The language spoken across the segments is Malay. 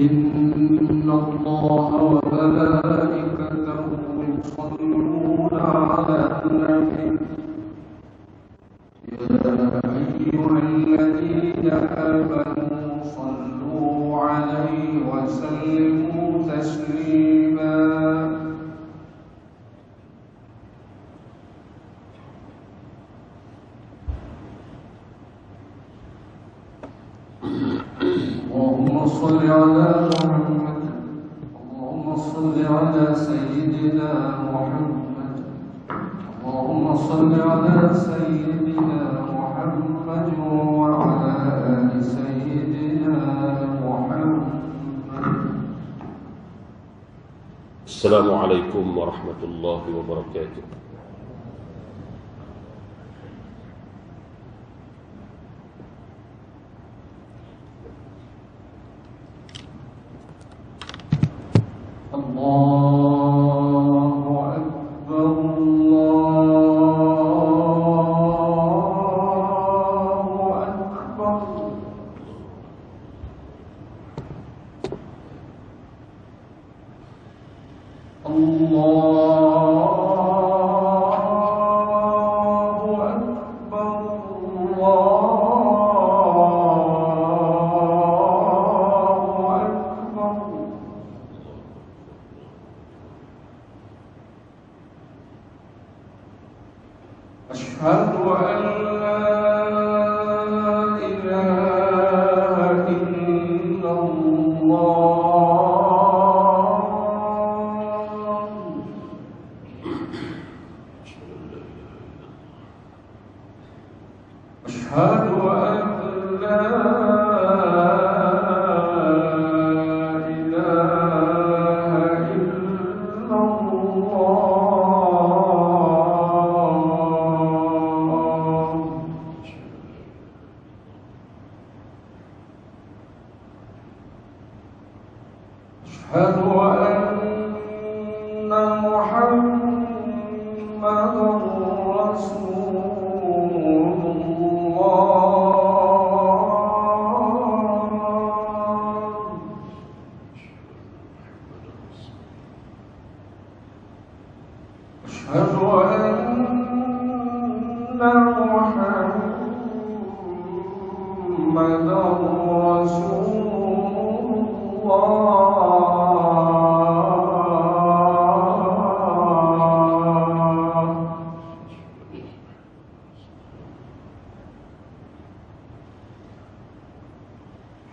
إن الله وملائكته يصلون على النبي يا أيها الذين آمنوا صلوا عليه وسلموا تسليما اللهم صل على محمد اللهم صل على سيدنا محمد اللهم صل على سيدنا محمد وعلى آل سيدنا محمد. السلام عليكم ورحمة الله وبركاته. الله أكبر الله أكبر. أشهد أن لا إله إلا الله. أشهد أن لا إله إلا الله. أشهد أن محمدًا رسول الله. أشهد أن محمدًا رسول الله.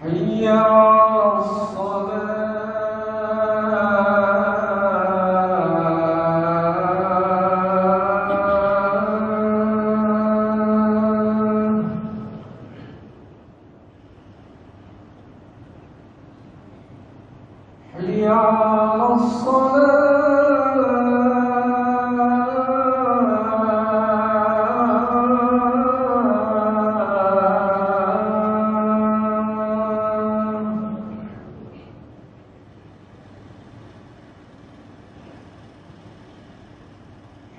حي على الصلاة. حي على الصلاة.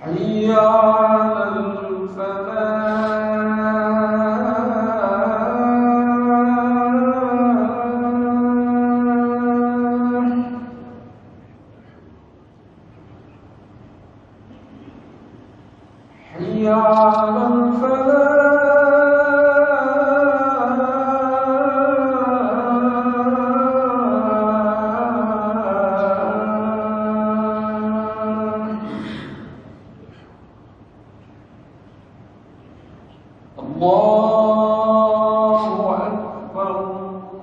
حي على الفلاح. حي على الفلاح. الله أكبر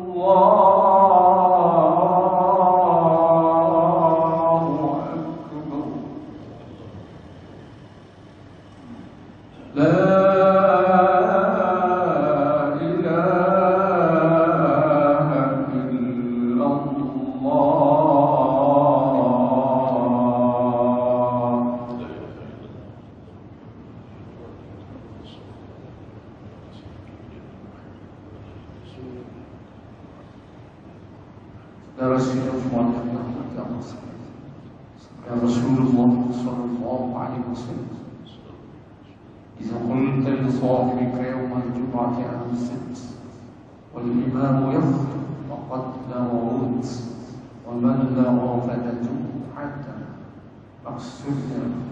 الله أكبر. لا إله إلا الله. يا رسول الله يا رسول الله صلى الله عليه وسلم إذا قلت لصاحبك يوم الجمعة أنصت والإمام يخطب faqad la wurud wa man la wafadatu hatta. Maksudnya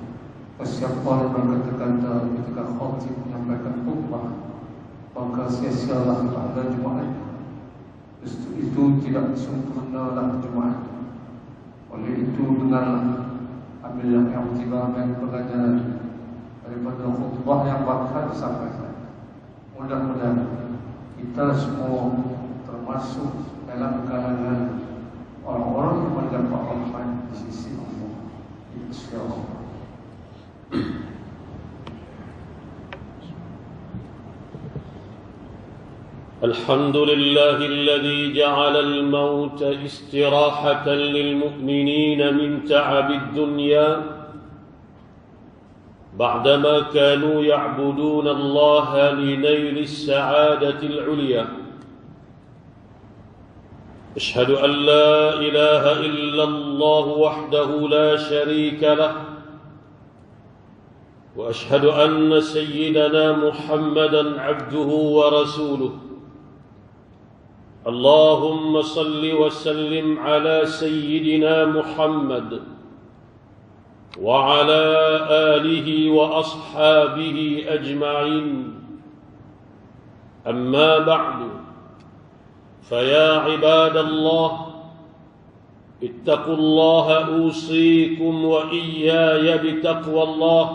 siapa yang berkata-kata ketika khatib menyampaikan khutbah, maka sia-sialah pada Jumaat. Itu tidak sempurnalah Jumaat. Oleh itu dengarlah, ambillah yang tiba dan pelajaran daripada khutbah yang bakal disampaikan. Mudah-mudahan kita semua termasuk dalam kalangan orang-orang yang mendapat rahmat di sisi Allah. InsyaAllah. الحمد لله الذي جعل الموت استراحة للمؤمنين من تعب الدنيا بعدما كانوا يعبدون الله لنيل السعادة العليا. أشهد أن لا إله إلا الله وحده لا شريك له، وأشهد أن سيدنا محمدا عبده ورسوله. اللهم صل وسلم على سيدنا محمد وعلى آله وأصحابه أجمعين. أما بعد، فيا عباد الله، اتقوا الله أوصيكم وإياي بتقوى الله،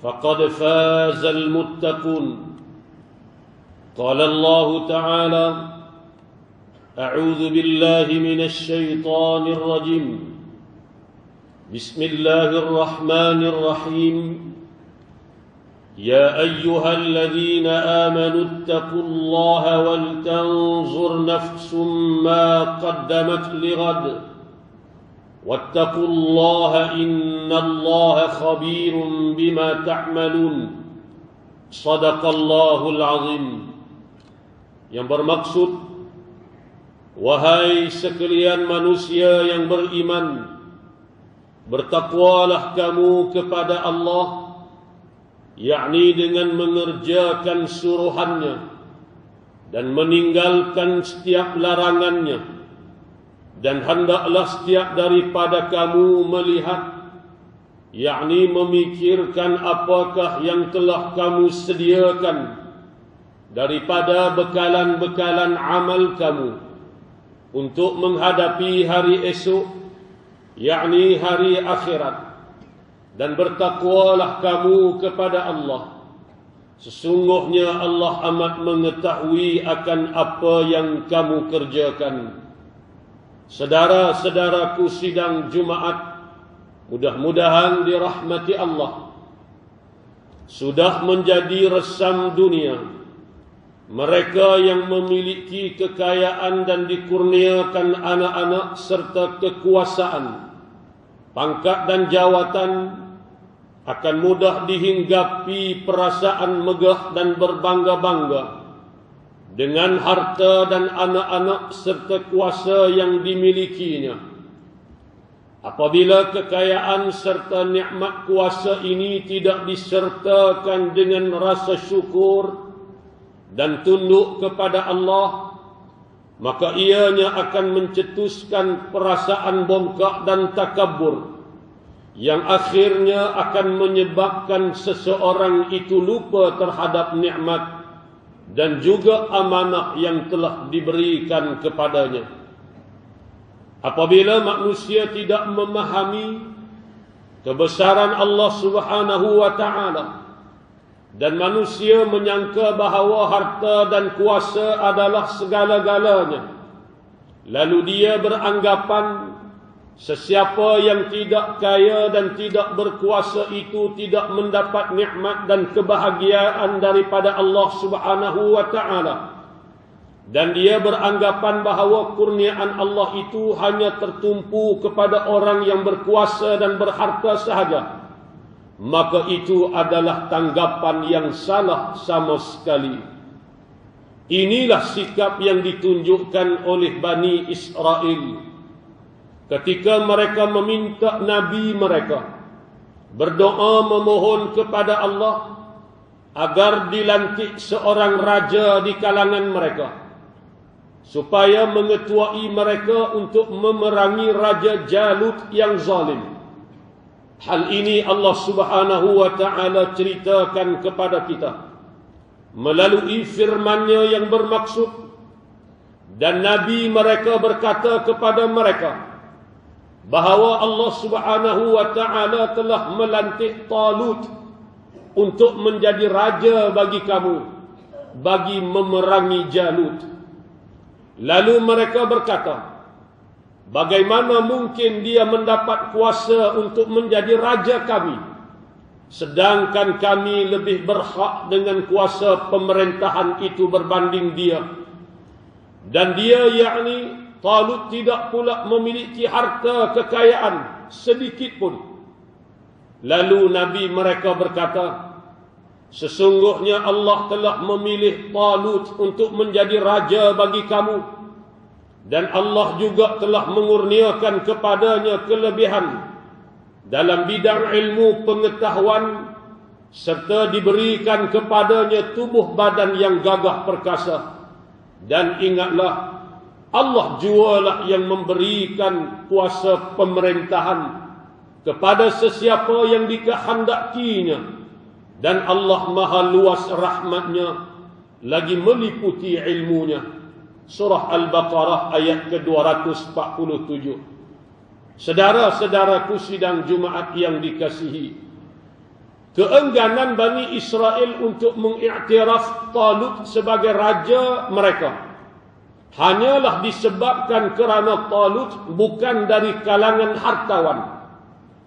فقد فاز المتقون. قال الله تعالى: أعوذ بالله من الشيطان الرجيم، بسم الله الرحمن الرحيم. يا أيها الذين آمنوا اتقوا الله ولتنظر نفس ما قدمت لغد واتقوا الله إن الله خبير بما تعملون. صدق الله العظيم. Yang bermaksud, wahai sekalian manusia yang beriman, bertakwalah kamu kepada Allah, yakni dengan mengerjakan suruhannya dan meninggalkan setiap larangannya. Dan hendaklah setiap daripada kamu melihat, yakni memikirkan apakah yang telah kamu sediakan daripada bekalan-bekalan amal kamu untuk menghadapi hari esok, yakni hari akhirat. Dan bertakwalah kamu kepada Allah. Sesungguhnya Allah amat mengetahui akan apa yang kamu kerjakan. Saudara-saudaraku sidang Jumaat, mudah-mudahan dirahmati Allah. Sudah menjadi resam dunia mereka yang memiliki kekayaan dan dikurniakan anak-anak serta kekuasaan, pangkat dan jawatan, akan mudah dihinggapi perasaan megah dan berbangga-bangga dengan harta dan anak-anak serta kuasa yang dimilikinya. Apabila kekayaan serta nikmat kuasa ini tidak disertakan dengan rasa syukur dan tunduk kepada Allah, maka ianya akan mencetuskan perasaan bongkak dan takabur yang akhirnya akan menyebabkan seseorang itu lupa terhadap nikmat dan juga amanah yang telah diberikan kepadanya. Apabila manusia tidak memahami kebesaran Allah Subhanahu wa ta'ala, dan manusia menyangka bahawa harta dan kuasa adalah segala-galanya, lalu dia beranggapan sesiapa yang tidak kaya dan tidak berkuasa itu tidak mendapat nikmat dan kebahagiaan daripada Allah Subhanahu wa ta'ala. Dan dia beranggapan bahawa kurniaan Allah itu hanya tertumpu kepada orang yang berkuasa dan berharta sahaja. Maka itu adalah tanggapan yang salah sama sekali. Inilah sikap yang ditunjukkan oleh Bani Israel ketika mereka meminta Nabi mereka berdoa memohon kepada Allah agar dilantik seorang raja di kalangan mereka. supaya mengetuai mereka untuk memerangi Raja Jalut yang zalim. Hal ini Allah Subhanahu wa ta'ala ceritakan kepada kita melalui firman-Nya yang bermaksud, dan Nabi mereka berkata kepada mereka bahawa Allah Subhanahu wa ta'ala telah melantik Talut untuk menjadi raja bagi kamu, bagi memerangi Jalut. Lalu mereka berkata, bagaimana mungkin dia mendapat kuasa untuk menjadi raja kami, sedangkan kami lebih berhak dengan kuasa pemerintahan itu berbanding dia. Dan dia, yakni Talut, tidak pula memiliki harta kekayaan sedikit pun. Lalu Nabi mereka berkata, sesungguhnya Allah telah memilih Talut untuk menjadi raja bagi kamu, dan Allah juga telah mengurniakan kepadanya kelebihan dalam bidang ilmu pengetahuan, serta diberikan kepadanya tubuh badan yang gagah perkasa. Dan ingatlah, Allah jualah yang memberikan kuasa pemerintahan kepada sesiapa yang dikehendakinya, dan Allah maha luas rahmatnya, lagi meliputi ilmunya. Surah Al-Baqarah ayat ke-247. Saudara-saudaraku sidang Jumaat yang dikasihi, keengganan Bani Israel untuk mengiktiraf Talut sebagai raja mereka hanyalah disebabkan kerana Talut bukan dari kalangan hartawan.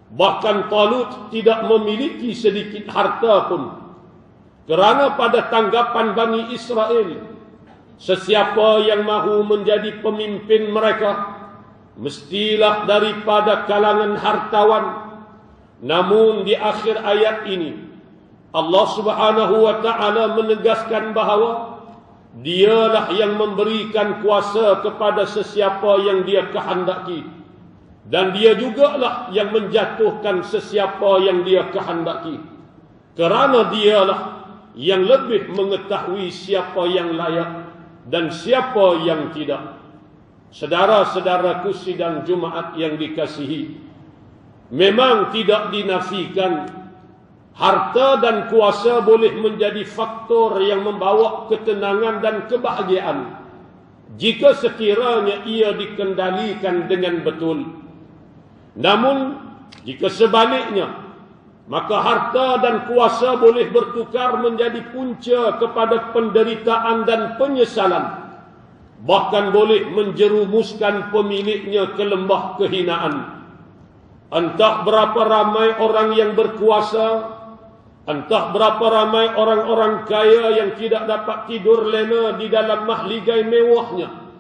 Bahkan Talut tidak memiliki sedikit harta pun. Kerana pada tanggapan Bani Israel, sesiapa yang mahu menjadi pemimpin mereka mestilah daripada kalangan hartawan. Namun di akhir ayat ini Allah Subhanahu wa ta'ala menegaskan bahawa dialah yang memberikan kuasa kepada sesiapa yang dia kehendaki, dan dia jugalah yang menjatuhkan sesiapa yang dia kehendaki, kerana dialah yang lebih mengetahui siapa yang layak dan siapa yang tidak. Saudara-saudaraku sidang Jumaat yang dikasihi, memang tidak dinafikan harta dan kuasa boleh menjadi faktor yang membawa ketenangan dan kebahagiaan jika sekiranya ia dikendalikan dengan betul. Namun jika sebaliknya, maka harta dan kuasa boleh bertukar menjadi punca kepada penderitaan dan penyesalan, bahkan boleh menjerumuskan pemiliknya ke lembah kehinaan. Entah berapa ramai orang yang berkuasa, entah berapa ramai orang-orang kaya yang tidak dapat tidur lena di dalam mahligai mewahnya,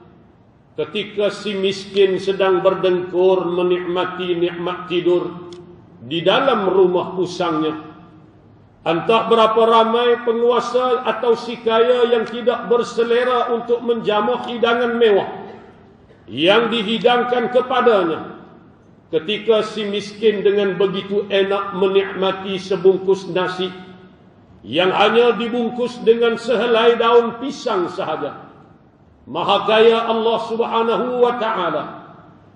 ketika si miskin sedang berdengkur menikmati nikmat tidur di dalam rumah usangnya. Entah berapa ramai penguasa atau si kaya yang tidak berselera untuk menjamu hidangan mewah yang dihidangkan kepadanya, ketika si miskin dengan begitu enak menikmati sebungkus nasi yang hanya dibungkus dengan sehelai daun pisang sahaja. Maha kaya Allah Subhanahu wa ta'ala,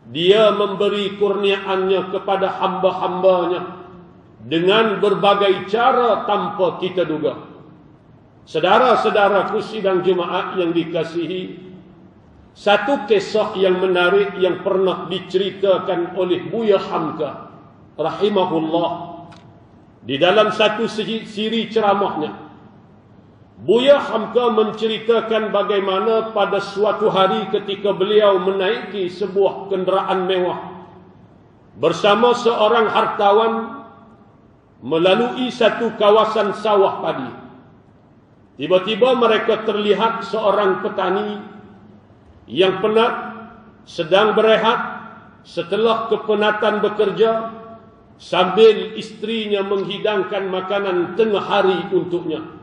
Dia memberi kurniaannya kepada hamba-hambanya dengan berbagai cara tanpa kita duga. Saudara-saudaraku sidang Jumaat yang dikasihi, satu kisah yang menarik yang pernah diceritakan oleh Buya Hamka rahimahullah di dalam satu siri ceramahnya. Buya Hamka menceritakan bagaimana pada suatu hari ketika beliau menaiki sebuah kenderaan mewah bersama seorang hartawan melalui satu kawasan sawah padi. Tiba-tiba mereka terlihat seorang petani yang penat sedang berehat setelah kepenatan bekerja, sambil istrinya menghidangkan makanan tengah hari untuknya.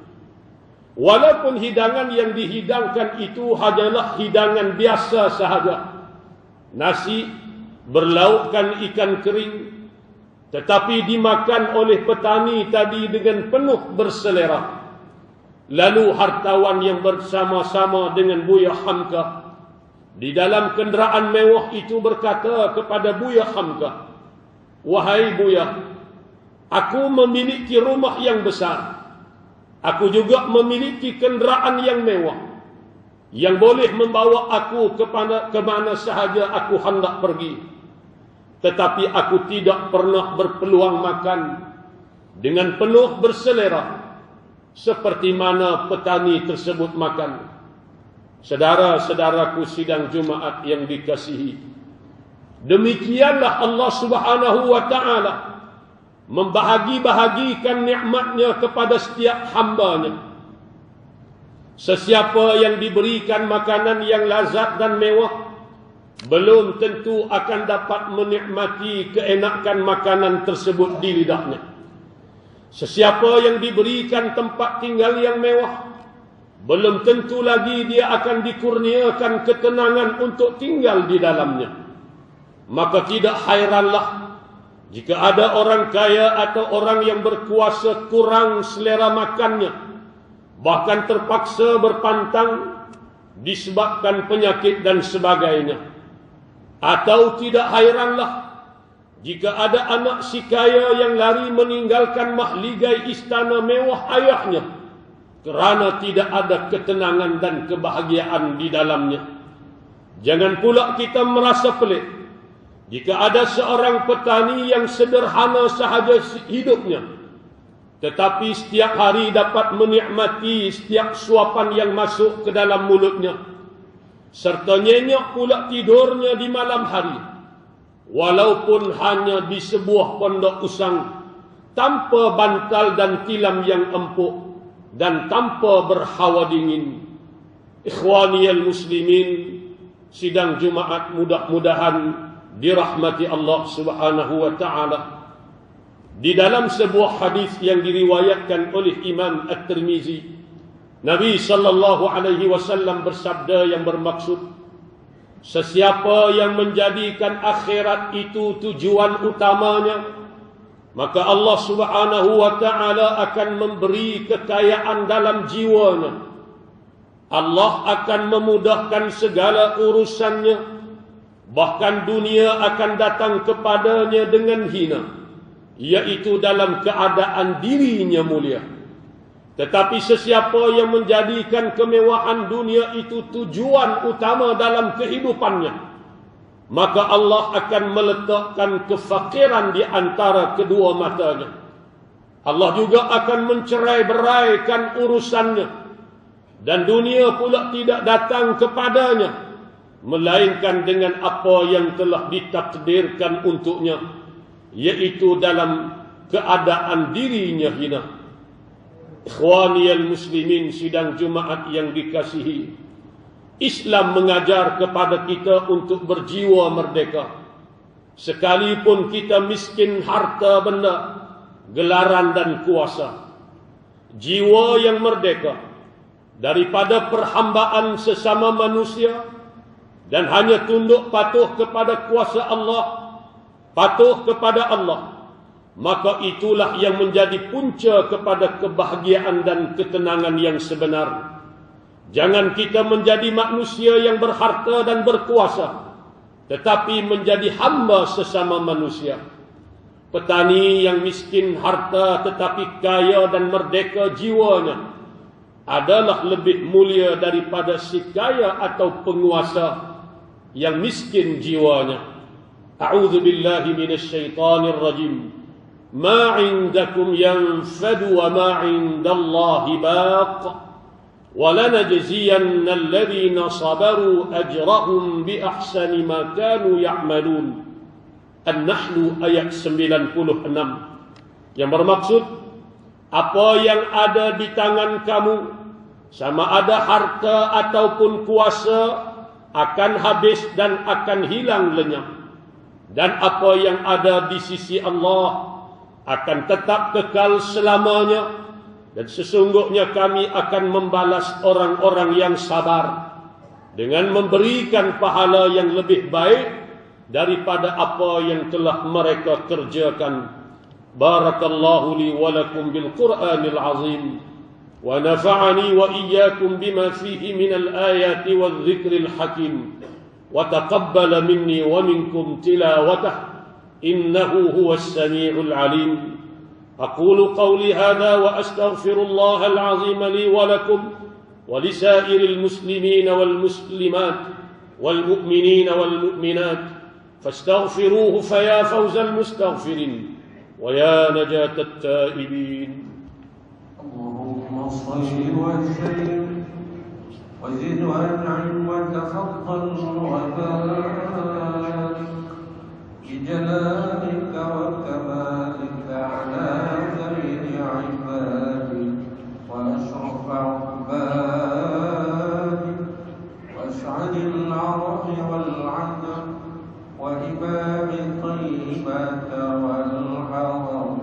Walaupun hidangan yang dihidangkan itu hanyalah hidangan biasa sahaja, nasi berlaukkan ikan kering, tetapi dimakan oleh petani tadi dengan penuh berselera. Lalu hartawan yang bersama-sama dengan Buya Hamka di dalam kenderaan mewah itu berkata kepada Buya Hamka, "Wahai Buya, aku memiliki rumah yang besar. Aku juga memiliki kenderaan yang mewah yang boleh membawa aku kemana sahaja aku hendak pergi. Tetapi aku tidak pernah berpeluang makan dengan penuh berselera seperti mana petani tersebut makan." Saudara-saudaraku sidang Jumaat yang dikasihi, demikianlah Allah Subhanahu wa ta'ala membahagi-bahagikan nikmatnya kepada setiap hambanya. Sesiapa yang diberikan makanan yang lazat dan mewah, belum tentu akan dapat menikmati keenakan makanan tersebut di lidahnya. Sesiapa yang diberikan tempat tinggal yang mewah, belum tentu lagi dia akan dikurniakan ketenangan untuk tinggal di dalamnya. Maka tidak hairanlah jika ada orang kaya atau orang yang berkuasa kurang selera makannya, bahkan terpaksa berpantang disebabkan penyakit dan sebagainya. Atau tidak hairanlah jika ada anak si kaya yang lari meninggalkan mahligai istana mewah ayahnya kerana tidak ada ketenangan dan kebahagiaan di dalamnya. Jangan pula kita merasa pelik jika ada seorang petani yang sederhana sahaja hidupnya, tetapi setiap hari dapat menikmati setiap suapan yang masuk ke dalam mulutnya, serta nyenyak pula tidurnya di malam hari, walaupun hanya di sebuah pondok usang, tanpa bantal dan tilam yang empuk, dan tanpa berhawa dingin. Ikhwaniyal muslimin sidang Jumaat mudah-mudahan dirahmati Allah Subhanahu wa ta'ala. Di dalam sebuah hadis yang diriwayatkan oleh Imam At-Tirmizi, Nabi sallallahu alaihi wasallam bersabda yang bermaksud, sesiapa yang menjadikan akhirat itu tujuan utamanya, maka Allah Subhanahu wa ta'ala akan memberi kekayaan dalam jiwanya. Allah akan memudahkan segala urusannya, bahkan dunia akan datang kepadanya dengan hina, yaitu dalam keadaan dirinya mulia. Tetapi sesiapa yang menjadikan kemewahan dunia itu tujuan utama dalam kehidupannya, maka Allah akan meletakkan kefakiran di antara kedua matanya. Allah juga akan mencerai-beraikan urusannya, dan dunia pula tidak datang kepadanya, melainkan dengan apa yang telah ditakdirkan untuknya, yaitu dalam keadaan dirinya hina. Ikhwaniyal muslimin sidang Jumaat yang dikasihi, Islam mengajar kepada kita untuk berjiwa merdeka. Sekalipun kita miskin harta benda, gelaran dan kuasa, jiwa yang merdeka daripada perhambaan sesama manusia dan hanya tunduk patuh kepada kuasa Allah, patuh kepada Allah, maka itulah yang menjadi punca kepada kebahagiaan dan ketenangan yang sebenar. Jangan kita menjadi manusia yang berharta dan berkuasa, tetapi menjadi hamba sesama manusia. Petani yang miskin harta tetapi kaya dan merdeka jiwanya adalah lebih mulia daripada si kaya atau penguasa yang miskin jiwanya. A'udzu billahi minasyaitonir rajim. Ma 'indakum yanfadu wa ma 'indallahi baq. وَلَنَجْزِيَنَّ الَّذِينَ صَبَرُوا أَجْرَهُمْ بِأَحْسَنِ مَا كَانُوا يَعْمَلُونَ. An-Nahl ayat 96. Yang bermaksud, apa yang ada di tangan kamu, sama ada harta ataupun kuasa, akan habis dan akan hilang lenyap. Dan apa yang ada di sisi Allah akan tetap kekal selamanya. Dan sesungguhnya kami akan membalas orang-orang yang sabar dengan memberikan pahala yang lebih baik daripada apa yang telah mereka kerjakan. Barakallahu li wa lakum bil Qur'anil azim wa nafa'ani wa iyyakum bima fihi minal ayati wadh dhikril hakim. وتقبل مني ومنكم تلاوته إنه هو السميع العليم. أقول قولي هذا وأستغفر الله العظيم لي ولكم ولسائر المسلمين والمسلمات والمؤمنين والمؤمنات فاستغفروه فيا فوز المستغفرين ويا نجاة التائبين. اللهم صل وسلم وزد وانعم وتفضل وبارك بجلالك وكمالك على خير عبادك واشرف عبادك واسعد العرب والعجم وإمام طيبة والحرم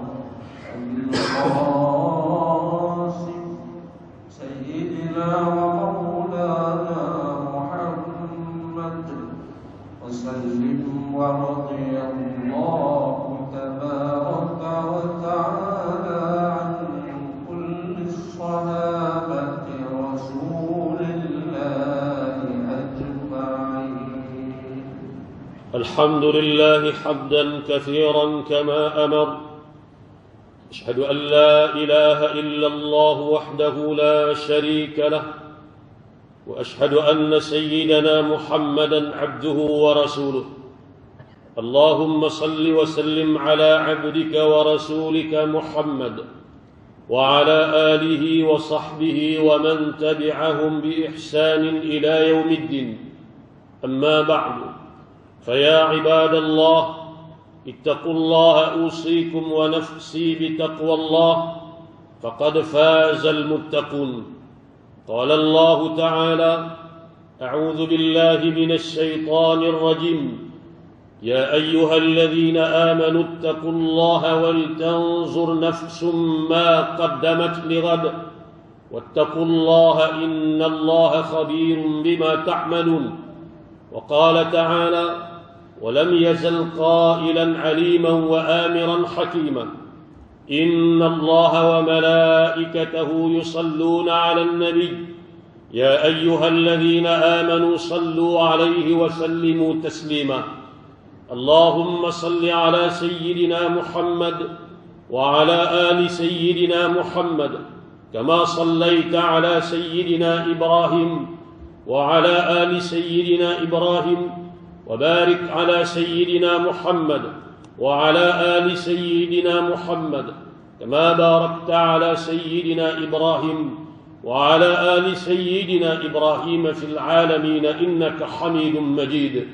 القاسم سيدنا ومولانا محمد وسلم ورضي الله تبارك وتعالى عن كل الصحابة رسول الله أجمعين. الحمد لله حمدا كثيرا كما أمر. أشهد أن لا إله إلا الله وحده لا شريك له وأشهد أن سيدنا محمدا عبده ورسوله. اللهم صل وسلم على عبدك ورسولك محمد وعلى آله وصحبه ومن تبعهم بإحسان إلى يوم الدين. أما بعد، فيا عباد الله اتقوا الله أوصيكم ونفسي بتقوى الله فقد فاز المتقون. قال الله تعالى: أعوذ بالله من الشيطان الرجيم. يا أيها الذين آمنوا اتقوا الله ولتنظر نفس ما قدمت لغد واتقوا الله إن الله خبير بما تعملون. وقال تعالى: ولم يزل قائلا عليما وآمرا حكيما. إن الله وملائكته يصلون على النبي يا أيها الذين آمنوا صلوا عليه وسلموا تسليما. اللهم صل على سيدنا محمد وعلى آل سيدنا محمد كما صليت على سيدنا إبراهيم وعلى آل سيدنا إبراهيم وبارك على سيدنا محمد وعلى آل سيدنا محمد كما باركت على سيدنا إبراهيم وعلى آل سيدنا إبراهيم في العالمين إنك حميد مجيد.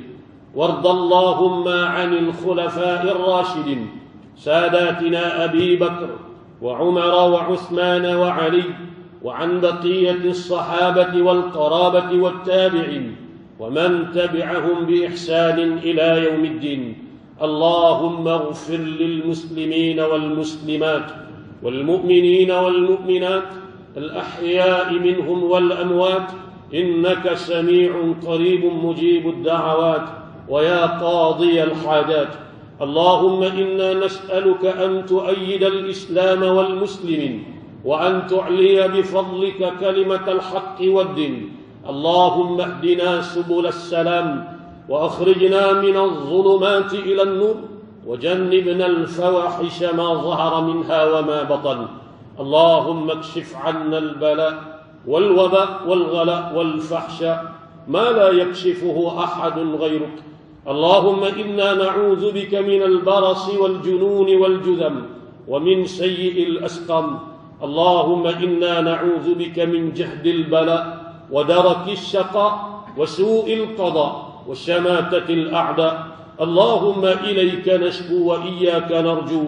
وارض اللهم عن الخلفاء الراشدين ساداتنا أبي بكر وعمر وعثمان وعلي وعن بقية الصحابة والقرابة والتابعين ومن تبعهم بإحسان إلى يوم الدين. اللهم اغفر للمسلمين والمسلمات والمؤمنين والمؤمنات الأحياء منهم والأموات إنك سميع قريب مجيب الدعوات ويا قاضي الحاجات. اللهم إنا نسألك أن تؤيد الإسلام والمسلمين وأن تعلي بفضلك كلمة الحق والدين. اللهم اهدنا سبل السلام وأخرجنا من الظلمات إلى النور وجنبنا الفواحش ما ظهر منها وما بطن. اللهم اكشف عنا البلاء والوباء والغلاء والفحشاء ما لا يكشفه أحد غيرك. اللهم إنا نعوذ بك من البرص والجنون والجذم ومن سيء الأسقم. اللهم إنا نعوذ بك من جهد البلاء ودرك الشقاء وسوء القضاء وشماتة الأعداء. اللهم إليك نشكو وإياك نرجو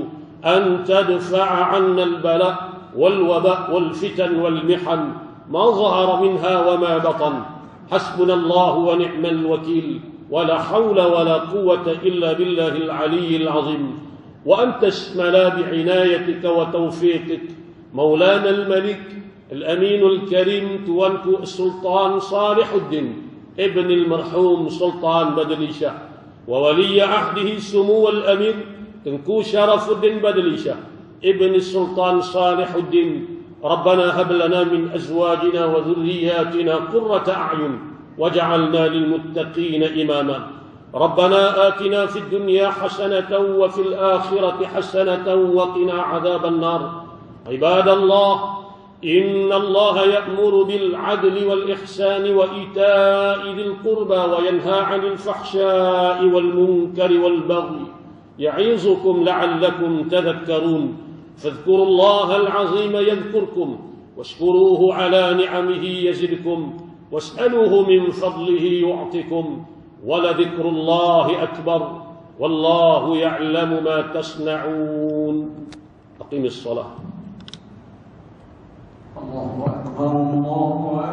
أن تدفع عنا البلاء والوباء والفتن والمحن ما ظهر منها وما بطن. حسبنا الله ونعم الوكيل ولا حول ولا قوة إلا بالله العلي العظيم. وأنت اشمل بعنايتك وتوفيقك مولانا الملك الأمين الكريم توانكو السلطان صالح الدين ابن المرحوم سلطان بدليشة وولي عهده سمو الأمير تنكو شرف الدين بدليشة ابن السلطان صالح الدين. ربنا هب لنا من أزواجنا وذرياتنا قرة أعين واجعلنا للمتقين إماما. ربنا آتنا في الدنيا حسنة وفي الآخرة حسنة وقنا عذاب النار. عباد الله، إن الله يأمر بالعدل والإحسان وإيتاء ذي القربى وينهى عن الفحشاء والمنكر والبغي يعظكم لعلكم تذكرون. فاذكروا الله العظيم يذكركم واشكروه على نعمه يزدكم واسألوه من فضله يعطكم ولذكر الله أكبر والله يعلم ما تصنعون. أقم الصلاة. الله أكبر الله أكبر.